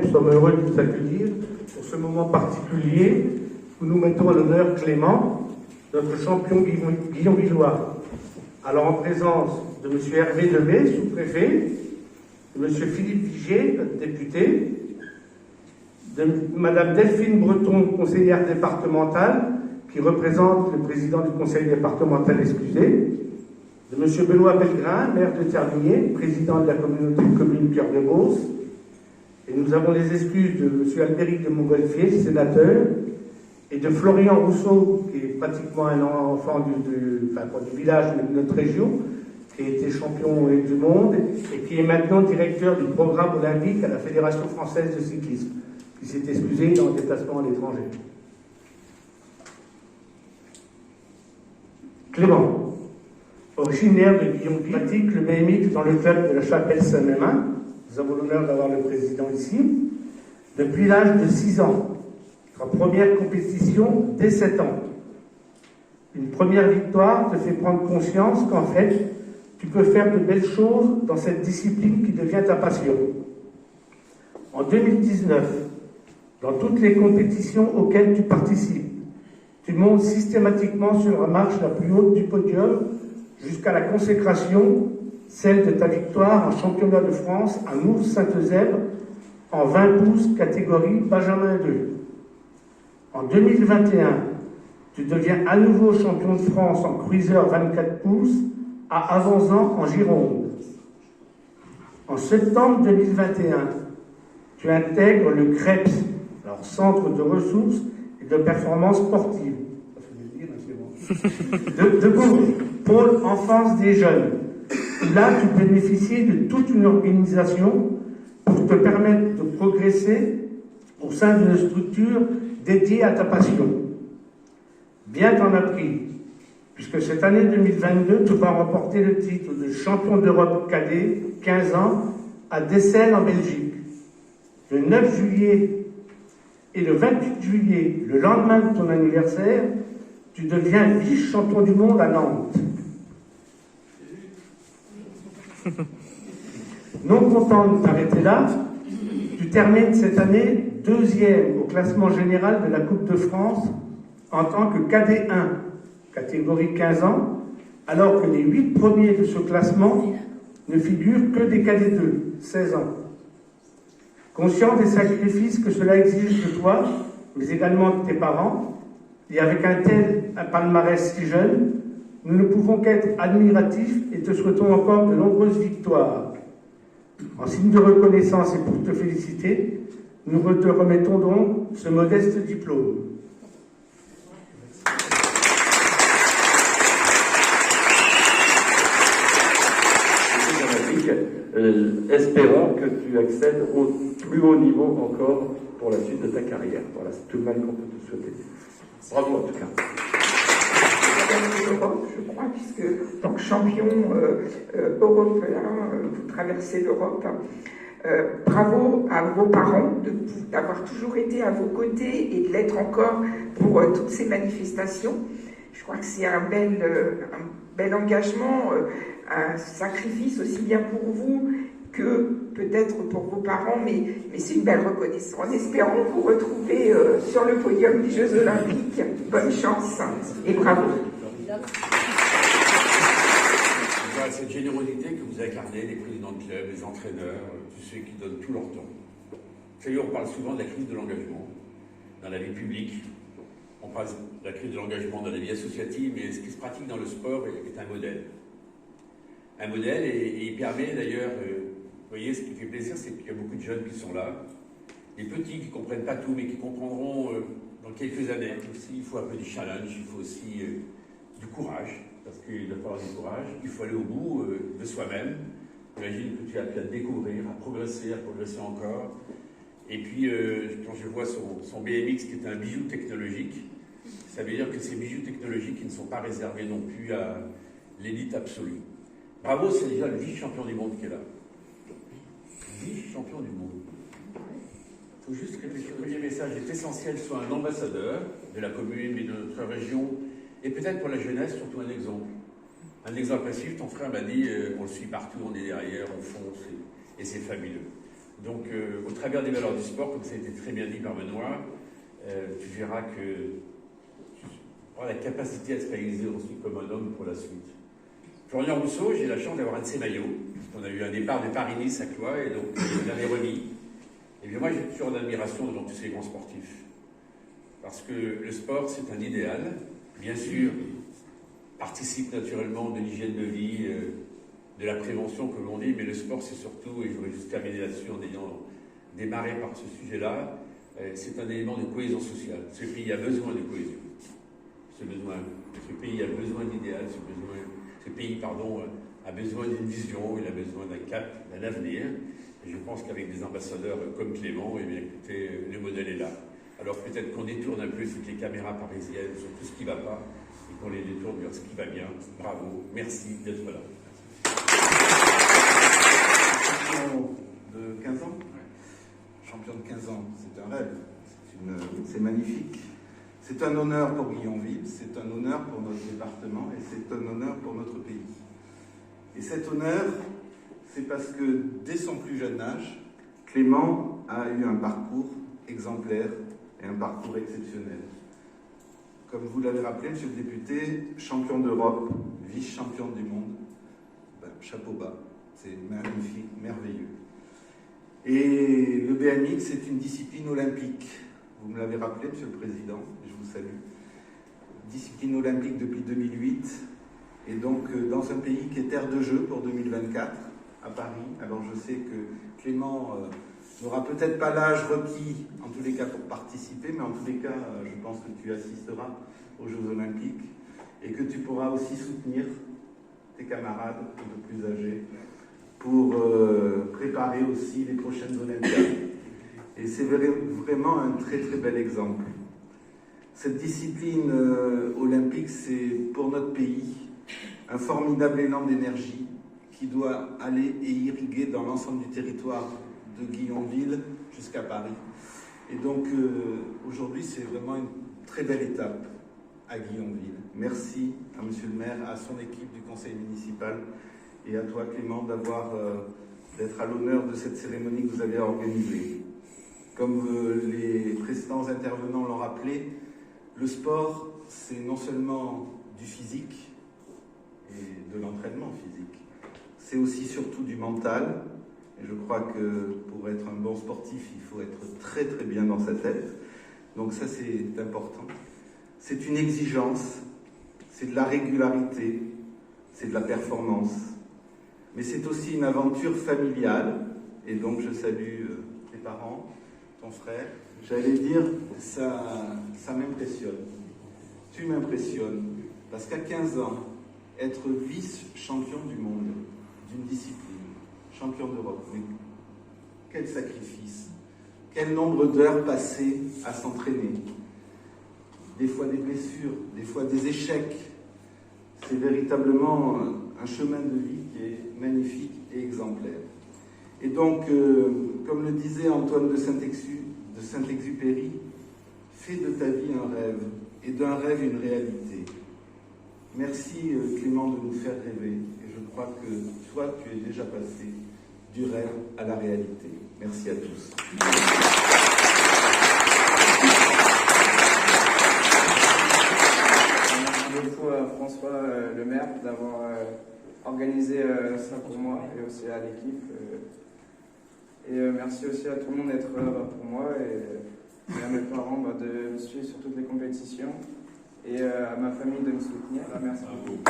nous sommes heureux de vous accueillir pour ce moment particulier où nous mettons à l'honneur Clément, notre champion guillonvillois. Alors en présence de M. Hervé Demey, sous-préfet, de M. Philippe Vigier, notre député, de Mme Delphine Breton, conseillère départementale, qui représente le président du conseil départemental excusé, de M. Benoît Pellegrin, maire de Terminier, président de la communauté de communes Pierre de Beauce, et nous avons les excuses de M. Albéric de Montgolfier, sénateur, et de Florian Rousseau, qui est pratiquement un enfant du village de notre région, qui a été champion du monde et qui est maintenant directeur du programme olympique à la Fédération française de cyclisme, qui s'est excusé dans le déplacement à l'étranger. Clément, originaire de Guillaume, pratique le BMX dans le club de la Chapelle Saint-Mémin. Nous avons l'honneur d'avoir le président ici. Depuis l'âge de 6 ans, en première compétition dès 7 ans. Une première victoire te fait prendre conscience qu'en fait, tu peux faire de belles choses dans cette discipline qui devient ta passion. En 2019, dans toutes les compétitions auxquelles tu participes, tu montes systématiquement sur la marche la plus haute du podium jusqu'à la consécration, celle de ta victoire en championnat de France à Mours-Sainte-Eusèbe en 20 pouces catégorie Benjamin 2. En 2021, tu deviens à nouveau champion de France en cruiser 24 pouces à Avanzan en Gironde. En septembre 2021, tu intègres le CREPS, alors Centre de ressources et de performance sportive, de Beauvais, pôle enfance des jeunes. Là, tu bénéficies de toute une organisation pour te permettre de progresser au sein d'une structure dédiée à ta passion. Bien t'en as pris, puisque cette année 2022, tu vas remporter le titre de champion d'Europe cadet 15 ans à Dessel en Belgique. Le 9 juillet et le 28 juillet, le lendemain de ton anniversaire, tu deviens vice-champion du monde à Nantes. Non content de t'arrêter là, tu termines cette année 2e au classement général de la Coupe de France en tant que cadet 1, catégorie 15 ans, alors que les 8 premiers de ce classement ne figurent que des cadets 2, 16 ans. Conscient des sacrifices que cela exige de toi, mais également de tes parents, et avec un palmarès si jeune, nous ne pouvons qu'être admiratifs et te souhaitons encore de nombreuses victoires. En signe de reconnaissance et pour te féliciter, nous te remettons donc ce modeste diplôme. Espérons que tu accèdes au plus haut niveau encore pour la suite de ta carrière. Voilà, c'est tout le mal qu'on peut te souhaiter. Bravo en tout cas. L'Europe, je crois, puisque en tant que champion européen, vous traversez l'Europe. Bravo à vos parents d'avoir toujours été à vos côtés et de l'être encore pour toutes ces manifestations. Je crois que c'est un bel engagement, un sacrifice aussi bien pour vous que peut-être pour vos parents, mais c'est une belle reconnaissance. En espérant vous retrouver sur le podium des Jeux Olympiques. Bonne chance et bravo. Voilà, cette générosité que vous incarnez, les présidents de club, les entraîneurs, tous ceux qui donnent tout leur temps. Vous savez, on parle souvent de la crise de l'engagement dans la vie publique. On parle de la crise de l'engagement dans la vie associative, mais ce qui se pratique dans le sport est un modèle. Un modèle, et il permet d'ailleurs, vous voyez, ce qui fait plaisir, c'est qu'il y a beaucoup de jeunes qui sont là, des petits qui ne comprennent pas tout, mais qui comprendront dans quelques années. Aussi, il faut un peu du challenge, il faut aussi du courage, parce qu'il doit falloir du courage, il faut aller au bout de soi-même. J'imagine que tu as pu découvrir, à progresser encore. Et puis, quand je vois son BMX qui est un bijou technologique, ça veut dire que ces bijoux technologiques qui ne sont pas réservés non plus à l'élite absolue. Bravo, c'est déjà le vice-champion du monde qui est là. Vice-champion du monde. Il faut juste réfléchir. Le premier message est essentiel, soit un ambassadeur de la commune, mais de notre région, et peut-être pour la jeunesse, surtout un exemple. Un exemple passif, ton frère m'a dit, on le suit partout, on est derrière, on fonce, et c'est fabuleux. Donc, au travers des valeurs du sport, comme ça a été très bien dit par Benoît, tu verras que tu auras la capacité à te réaliser ensuite comme un homme pour la suite. Florian Rousseau, j'ai la chance d'avoir un de ses maillots, parce qu'on a eu un départ de Paris-Nice à Cloix, et donc je l'avais remis. Et bien moi, j'ai toujours une admiration devant tous ces grands sportifs. Parce que le sport, c'est un idéal. Bien sûr, participe naturellement de l'hygiène de vie, de la prévention, comme on dit, mais le sport, c'est surtout, et j'aurais juste terminé là-dessus en ayant démarré par ce sujet-là, c'est un élément de cohésion sociale. Ce pays a besoin de cohésion. Ce pays a besoin d'idéal, ce pays a besoin d'une vision, il a besoin d'un cap, d'un avenir. Et je pense qu'avec des ambassadeurs comme Clément, eh bien, écoutez, le modèle est là. Alors peut-être qu'on détourne un peu toutes les caméras parisiennes sur tout ce qui ne va pas et qu'on les détourne vers ce qui va bien. Bravo, merci d'être là. Champion de 15 ans, champion de 15 ans, c'est un rêve, c'est magnifique. C'est un honneur pour Guillonville, c'est un honneur pour notre département et c'est un honneur pour notre pays. Et cet honneur, c'est parce que dès son plus jeune âge, Clément a eu un parcours exemplaire et un parcours exceptionnel. Comme vous l'avez rappelé, monsieur le député, champion d'Europe, vice-champion du monde, chapeau bas, c'est magnifique, merveilleux. Et le BMX, c'est une discipline olympique. Vous me l'avez rappelé, monsieur le président, je vous salue. Discipline olympique depuis 2008, et donc dans un pays qui est terre de jeu pour 2024, à Paris. Alors je sais que Clément n'aura peut-être pas l'âge requis, en tous les cas, pour participer, mais en tous les cas, je pense que tu assisteras aux Jeux Olympiques et que tu pourras aussi soutenir tes camarades un peu plus âgés pour préparer aussi les prochaines Olympiades. Et c'est vraiment un très très bel exemple. Cette discipline olympique, c'est pour notre pays un formidable élan d'énergie qui doit aller et irriguer dans l'ensemble du territoire de Guillonville jusqu'à Paris. Et donc aujourd'hui, c'est vraiment une très belle étape à Guillonville. Merci à monsieur le maire, à son équipe du conseil municipal et à toi Clément d'être à l'honneur de cette cérémonie que vous avez organisée. Comme les précédents intervenants l'ont rappelé, le sport, c'est non seulement du physique et de l'entraînement physique, c'est aussi surtout du mental. Et je crois que pour être un bon sportif, il faut être très très bien dans sa tête. Donc ça, c'est important. C'est une exigence, c'est de la régularité, c'est de la performance. Mais c'est aussi une aventure familiale. Et donc je salue tes parents, ton frère. J'allais dire, ça m'impressionne. Tu m'impressionnes. Parce qu'à 15 ans, être vice-champion du monde d'une discipline, champion d'Europe, mais quel sacrifice, quel nombre d'heures passées à s'entraîner, des fois des blessures, des fois des échecs. C'est véritablement un chemin de vie qui est magnifique et exemplaire. Et donc, comme le disait Antoine de Saint-Exupéry, fais de ta vie un rêve, et d'un rêve une réalité. Merci Clément de nous faire rêver, et je crois que toi, tu es déjà passé du rêve à la réalité. Merci à tous. Merci beaucoup à François le maire d'avoir organisé ça pour moi et aussi à l'équipe. Et merci aussi à tout le monde d'être là pour moi et à mes parents de me suivre sur toutes les compétitions et à ma famille de me soutenir. Merci beaucoup.